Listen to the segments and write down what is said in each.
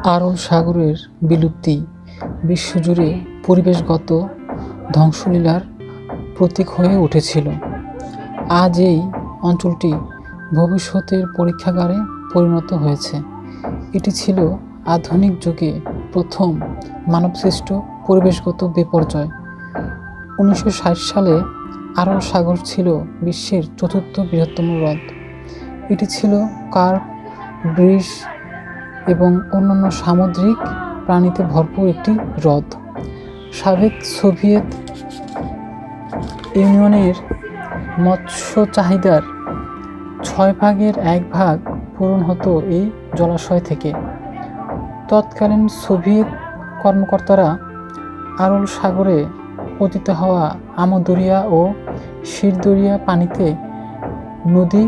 Aral সাগরের বিলুপ্তি বিশ্বজুড়ে পরিবেশগত ধ্বংসলীলার প্রতীক হয়ে উঠেছিল। আজ এই অঞ্চলটি ভবিষ্যতের পরীক্ষাগারে পরিণত হয়েছে। এটি ছিল আধুনিক যুগে প্রথম মানবসৃষ্ট পরিবেশগত বিপর্যয়। 1960 সালে আরল সাগর ছিল বিশ্বের চতুর্থ বৃহত্তম হ্রদ। এটি ছিল কার্প, গ্রিস এবং অন্যান্য সামুদ্রিক প্রাণীতে ভরপুর একটি হ্রদ। সাবেক সোভিয়েত ইউনিয়নের মৎস্য চাহিদার 1/6 পূরণ হতো এই জলাশয় থেকে। তৎকালীন সোভিয়েত কর্মকর্তারা আরল সাগরে পতিত হওয়া আমুদরিয়া ও শিরদরিয়া পানিতে নদী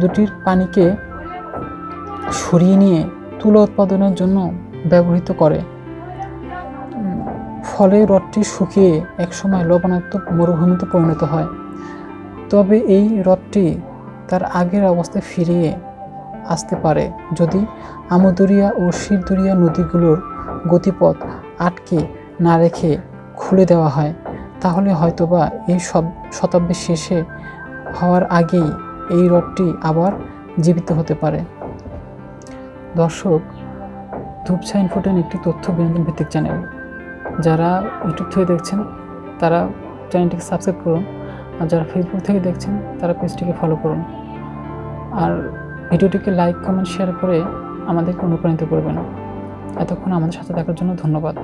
দুটির পানিকে সরিয়ে নিয়ে তুলা উৎপাদনের জন্য ব্যবহৃত করে। ফলে হ্রদটি শুকিয়ে একসময় লবণাক্ত মরুভূমিতে পরিণত হয়। তবে এই হ্রদটি তার আগের অবস্থায় ফিরিয়ে আসতে পারে যদি আমুদরিয়া ও শিরদরিয়া নদীগুলোর গতিপথ আটকে না রেখে খুলে দেওয়া হয়। তাহলে হয়তোবা এই শতাব্দীর শেষে হওয়ার আগেই এই হ্রদটি আবার জীবিত হতে পারে। দর্শক, ধূপছা ইনফোটেন একটি তথ্য বিনোদন ভিত্তিক চ্যানেল। যারা ইউটিউব থেকে দেখছেন তারা চ্যানেলটিকে সাবস্ক্রাইব করুন, আর যারা ফেসবুক থেকে দেখছেন তারা পেজটিকে ফলো করুন। আর ভিডিওটিকে লাইক, কমেন্ট, শেয়ার করে আমাদেরকে অনুপ্রাণিত করবেন। এতক্ষণ আমাদের সাথে থাকার জন্য ধন্যবাদ।